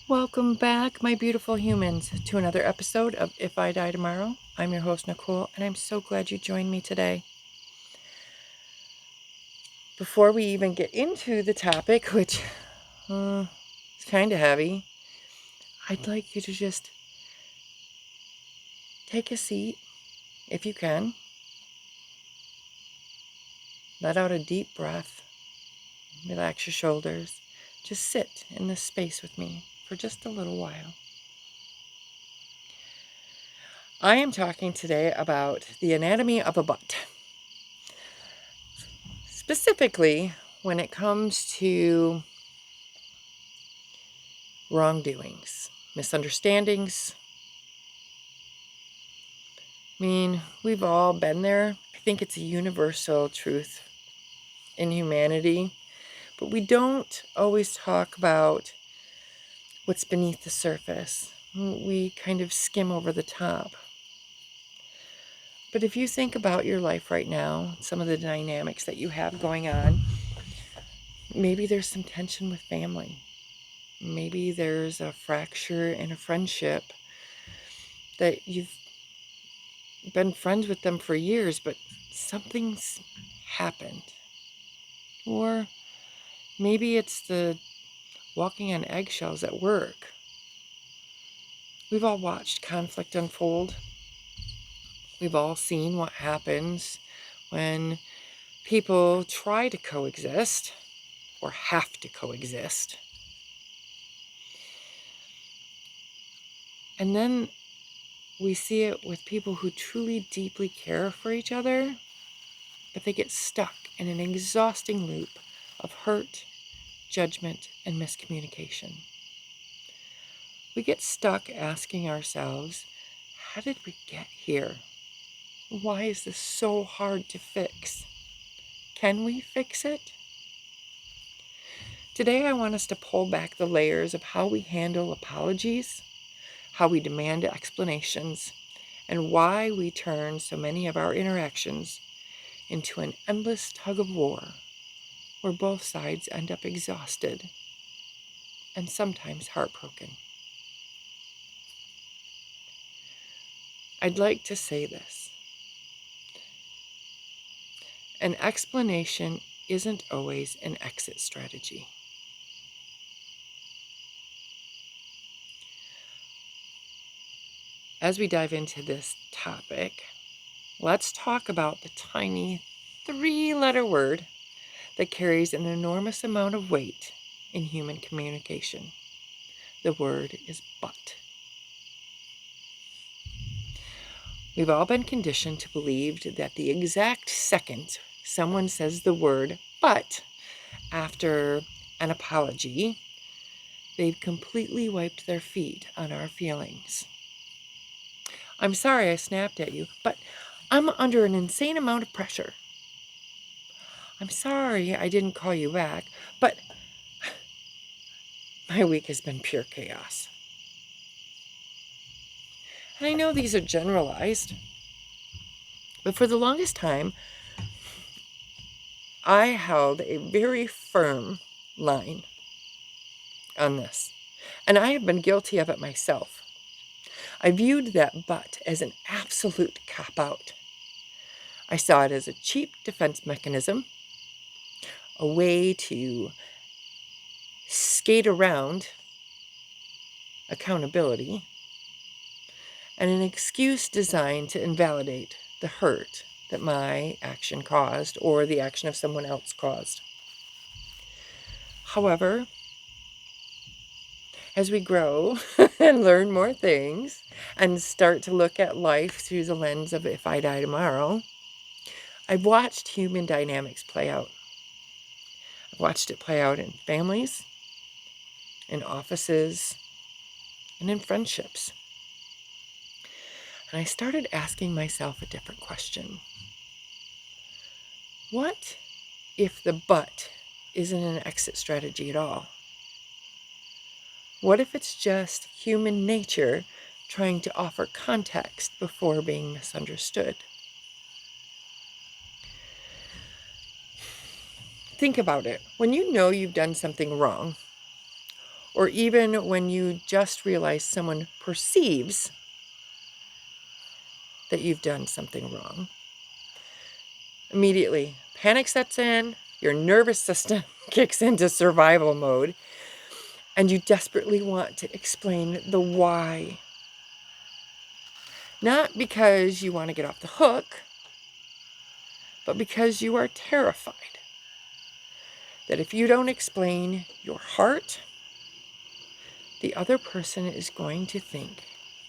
Welcome back, my beautiful humans, to another episode of If I Die Tomorrow. I'm your host, Nicole, and I'm so glad you joined me today. Before we even get into the topic, which is kind of heavy, I'd like you to just take a seat, if you can. Let out a deep breath. Relax your shoulders. Just sit in this space with me for just a little while. I am talking today about the anatomy of a butt. Specifically, when it comes to wrongdoings, misunderstandings. I mean, we've all been there. I think it's a universal truth in humanity, but we don't always talk about what's beneath the surface. We kind of skim over the top. But if you think about your life right now, some of the dynamics that you have going on, maybe there's some tension with family. Maybe there's a fracture in a friendship that you've been friends with them for years, but something's happened. Or maybe it's the walking on eggshells at work. We've all watched conflict unfold. We've all seen what happens when people try to coexist or have to coexist. And then we see it with people who truly deeply care for each other, but they get stuck in an exhausting loop of hurt, judgment, and miscommunication. We get stuck asking ourselves, how did we get here? Why is this so hard to fix? Can we fix it? Today, I want us to pull back the layers of how we handle apologies, how we demand explanations, and why we turn so many of our interactions into an endless tug-of-war where both sides end up exhausted and sometimes heartbroken. I'd like to say this. An explanation isn't always an exit strategy. As we dive into this topic, let's talk about the tiny 3-letter word that carries an enormous amount of weight in human communication. The word is but. We've all been conditioned to believe that the exact second someone says the word but after an apology, they've completely wiped their feet on our feelings. I'm sorry I snapped at you, but I'm under an insane amount of pressure. I'm sorry I didn't call you back, but my week has been pure chaos. And I know these are generalized, but for the longest time, I held a very firm line on this, and I have been guilty of it myself. I viewed that but as an absolute cop-out. I saw it as a cheap defense mechanism, a way to skate around accountability, and an excuse designed to invalidate the hurt that my action caused or the action of someone else caused. However, as we grow and learn more things and start to look at life through the lens of if I die tomorrow, I've watched human dynamics play out. I've watched it play out in families, in offices, and in friendships. And I started asking myself a different question. What if the but isn't an exit strategy at all? What if it's just human nature trying to offer context before being misunderstood? Think about it. When you know you've done something wrong, or even when you just realize someone perceives that you've done something wrong. Immediately, panic sets in, your nervous system kicks into survival mode, and you desperately want to explain the why. Not because you want to get off the hook, but because you are terrified that if you don't explain your heart, the other person is going to think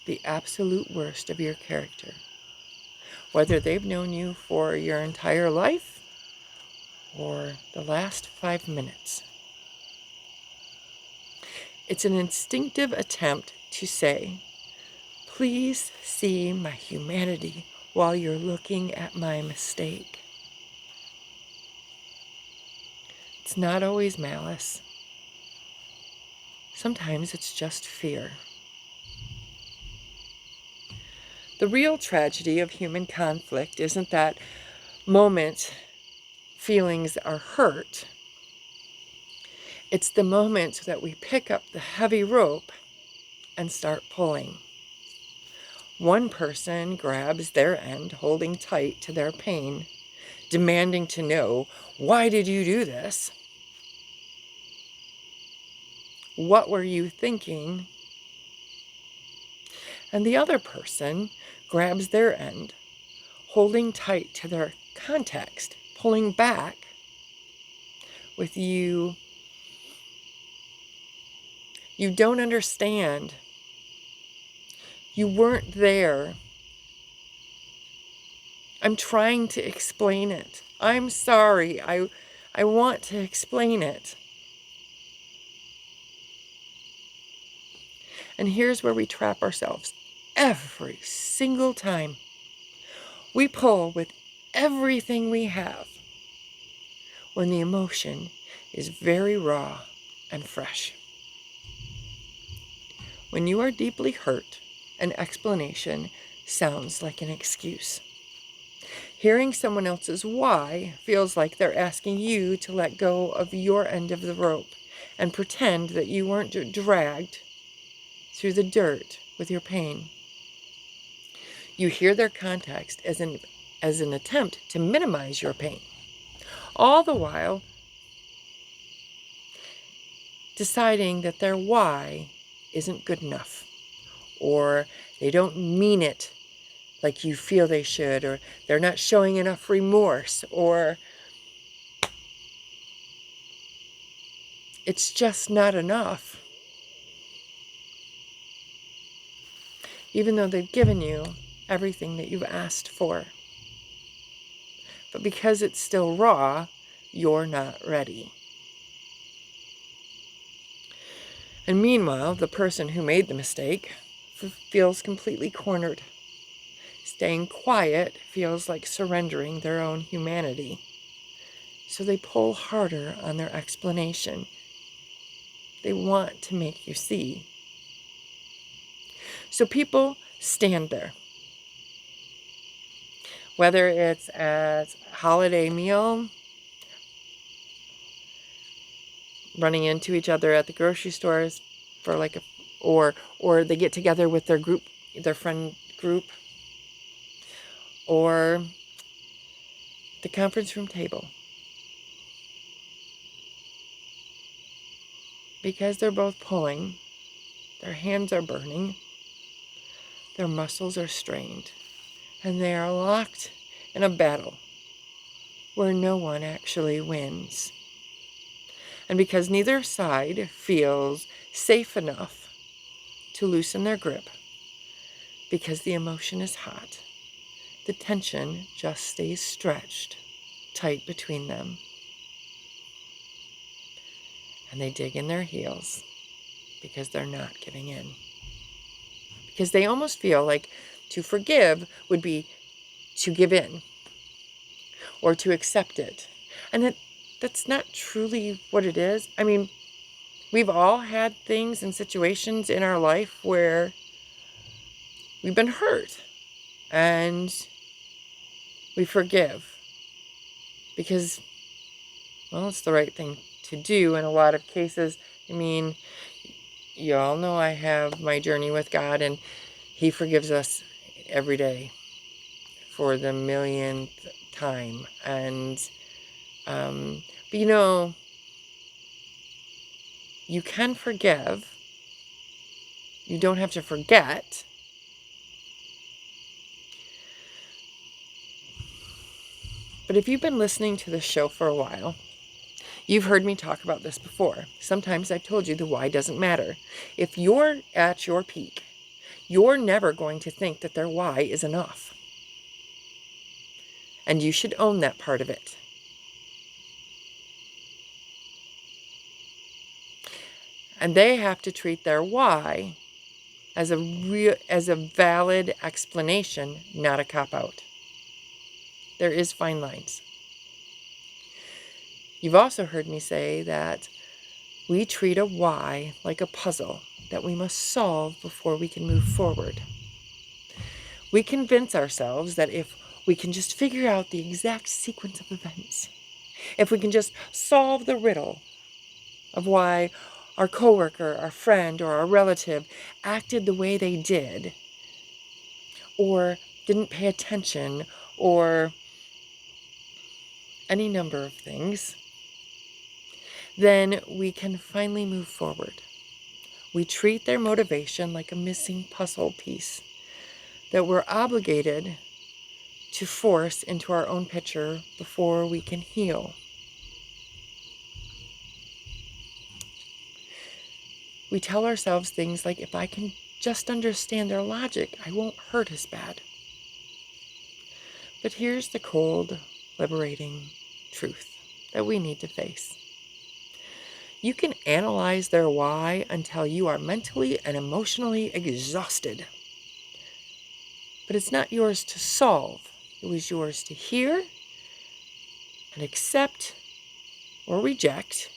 the absolute worst of your character, whether they've known you for your entire life or the last 5 minutes. It's an instinctive attempt to say, please see my humanity while you're looking at my mistake. It's not always malice. Sometimes it's just fear. The real tragedy of human conflict isn't that moment feelings are hurt. It's the moment that we pick up the heavy rope and start pulling. One person grabs their end, holding tight to their pain, demanding to know, why did you do this? What were you thinking? And the other person grabs their end, holding tight to their context, pulling back with you. You don't understand. You weren't there. I'm trying to explain it. I'm sorry. I want to explain it. And here's where we trap ourselves every single time. We pull with everything we have when the emotion is very raw and fresh. When you are deeply hurt, an explanation sounds like an excuse. Hearing someone else's why feels like they're asking you to let go of your end of the rope and pretend that you weren't dragged through the dirt with your pain. You hear their context as an attempt to minimize your pain, all the while deciding that their why isn't good enough, or they don't mean it like you feel they should, or they're not showing enough remorse, or it's just not enough. Even though they've given you everything that you've asked for. But because it's still raw, you're not ready. And meanwhile, the person who made the mistake feels completely cornered. Staying quiet feels like surrendering their own humanity. So they pull harder on their explanation. They want to make you see. So people stand there. Whether it's at a holiday meal, running into each other at the grocery stores for or they get together with their group, their friend group, or the conference room table. Because they're both pulling, their hands are burning, their muscles are strained, and they are locked in a battle where no one actually wins. And because neither side feels safe enough to loosen their grip, because the emotion is hot, the tension just stays stretched tight between them. And they dig in their heels because they're not giving in. Because they almost feel like to forgive would be to give in or to accept it. And that's not truly what it is. I mean, we've all had things and situations in our life where we've been hurt and we forgive because, well, it's the right thing to do in a lot of cases. I mean, you all know I have my journey with God, and He forgives us every day for the millionth time. And, but you know, you can forgive. You don't have to forget. But if you've been listening to the show for a while, you've heard me talk about this before. Sometimes I've told you the why doesn't matter. If you're at your peak, you're never going to think that their why is enough. And you should own that part of it. And they have to treat their why as a valid explanation, not a cop-out. There is fine lines. You've also heard me say that we treat a why like a puzzle that we must solve before we can move forward. We convince ourselves that if we can just figure out the exact sequence of events, if we can just solve the riddle of why our coworker, our friend, or our relative acted the way they did, or didn't pay attention, or any number of things, then we can finally move forward. We treat their motivation like a missing puzzle piece that we're obligated to force into our own picture before we can heal. We tell ourselves things like, if I can just understand their logic, I won't hurt as bad. But here's the cold, liberating truth that we need to face. You can analyze their why until you are mentally and emotionally exhausted. But it's not yours to solve. It was yours to hear and accept or reject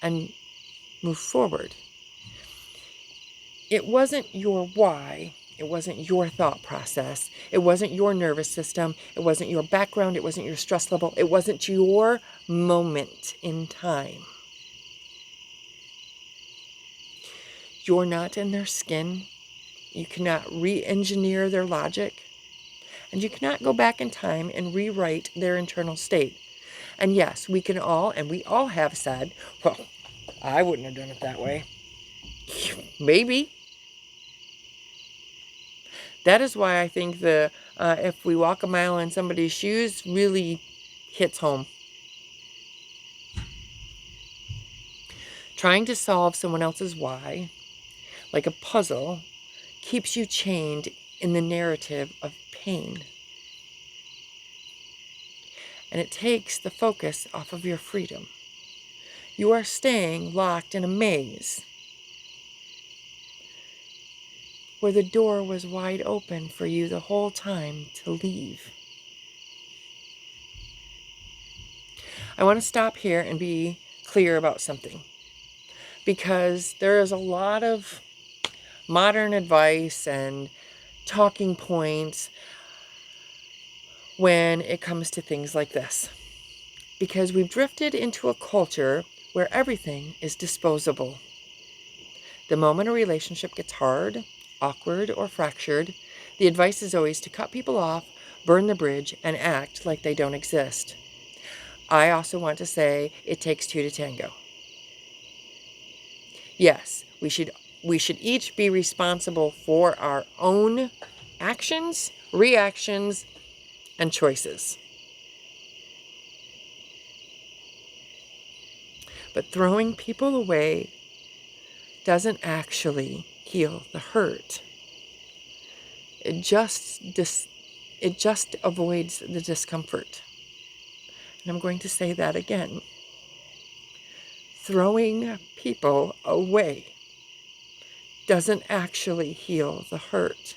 and move forward. It wasn't your why. It wasn't your thought process. It wasn't your nervous system. It wasn't your background. It wasn't your stress level. It wasn't your moment in time. You're not in their skin. You cannot re-engineer their logic. And you cannot go back in time and rewrite their internal state. And yes, we can all, and we all have said, well, I wouldn't have done it that way. Maybe. That is why I think the if we walk a mile in somebody's shoes really hits home. Trying to solve someone else's why, like a puzzle, keeps you chained in the narrative of pain. And it takes the focus off of your freedom. You are staying locked in a maze where the door was wide open for you the whole time to leave. I want to stop here and be clear about something, because there is a lot of modern advice and talking points when it comes to things like this, because we've drifted into a culture where everything is disposable. The moment a relationship gets hard, awkward, or fractured, the advice is always to cut people off, burn the bridge, and act like they don't exist. I also want to say it takes two to tango. Yes, we should each be responsible for our own actions, reactions, and choices. But throwing people away doesn't actually heal the hurt. It just avoids the discomfort. And I'm going to say that again. Throwing people away doesn't actually heal the hurt.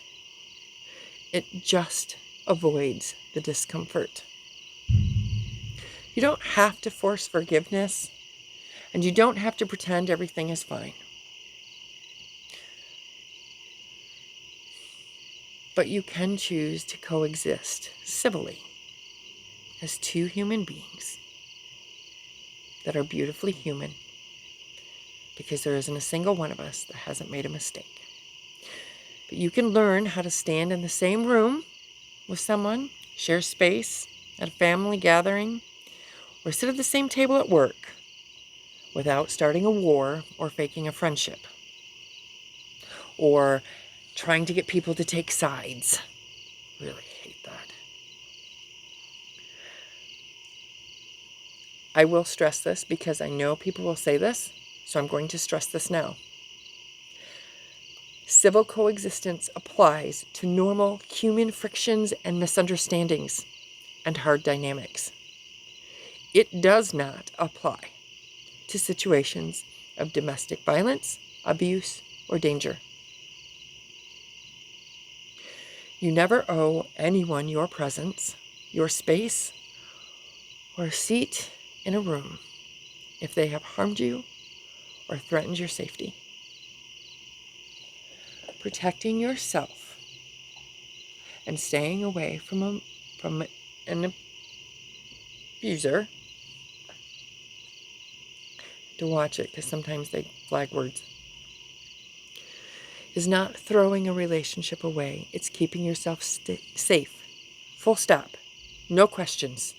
It just avoids the discomfort. You don't have to force forgiveness, and you don't have to pretend everything is fine. But you can choose to coexist civilly as two human beings that are beautifully human because there isn't a single one of us that hasn't made a mistake. But you can learn how to stand in the same room with someone, share space at a family gathering, or sit at the same table at work without starting a war or faking a friendship, or trying to get people to take sides. Really hate that. I will stress this because I know people will say this, so I'm going to stress this now. Civil coexistence applies to normal human frictions and misunderstandings and hard dynamics. It does not apply to situations of domestic violence, abuse, or danger. You never owe anyone your presence, your space, or a seat in a room if they have harmed you or threatened your safety. Protecting yourself and staying away from an abuser, to watch it because sometimes they flag words, is not throwing a relationship away. It's keeping yourself safe. Full stop. No questions.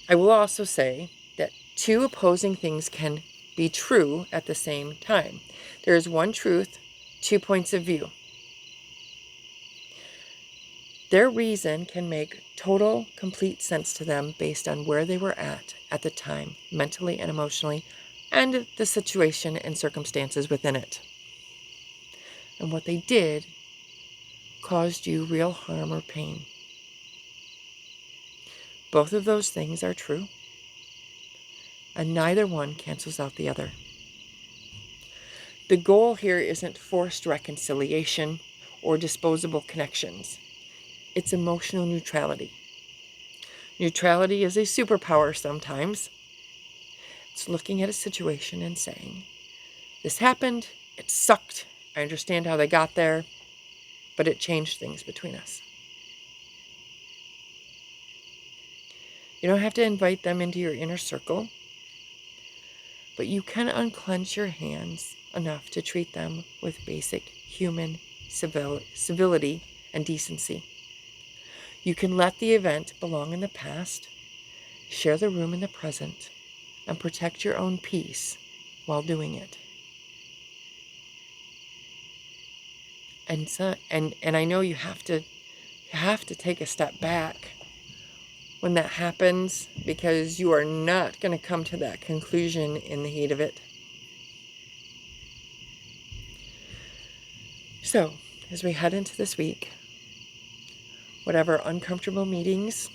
I will also say that two opposing things can be true at the same time. There is one truth, 2 points of view. Their reason can make total, complete sense to them based on where they were at the time, mentally and emotionally, and the situation and circumstances within it. And what they did caused you real harm or pain. Both of those things are true, and neither one cancels out the other. The goal here isn't forced reconciliation or disposable connections. It's emotional neutrality. Neutrality is a superpower sometimes. It's looking at a situation and saying, this happened, it sucked, I understand how they got there, but it changed things between us. You don't have to invite them into your inner circle, but you can unclench your hands enough to treat them with basic human civility and decency. You can let the event belong in the past, share the room in the present, and protect your own peace while doing it. And I know you have to take a step back when that happens, because you are not going to come to that conclusion in the heat of it. So, as we head into this week, whatever uncomfortable meetings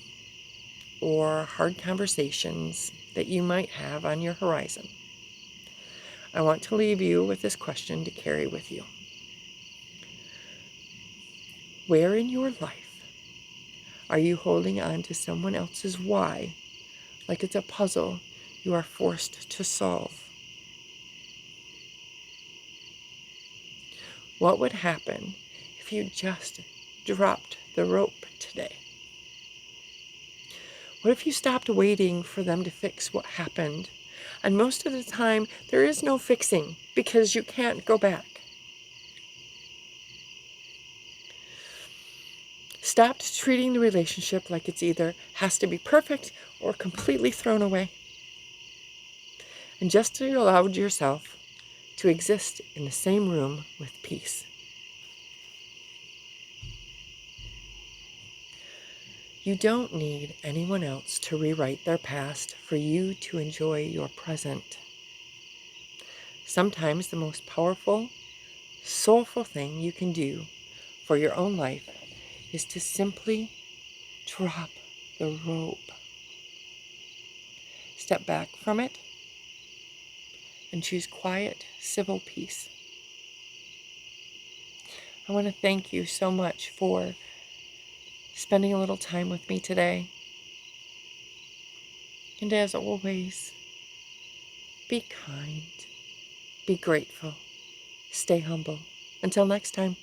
or hard conversations that you might have on your horizon, I want to leave you with this question to carry with you. Where in your life are you holding on to someone else's why, like it's a puzzle you are forced to solve? What would happen if you just dropped the rope today? What if you stopped waiting for them to fix what happened? And most of the time, there is no fixing because you can't go back. Stopped treating the relationship like it's either has to be perfect or completely thrown away. And just allowed yourself to exist in the same room with peace. You don't need anyone else to rewrite their past for you to enjoy your present. Sometimes the most powerful, soulful thing you can do for your own life is to simply drop the rope. Step back from it and choose quiet, civil peace. I want to thank you so much for spending a little time with me today. And as always, be kind, be grateful, stay humble. Until next time.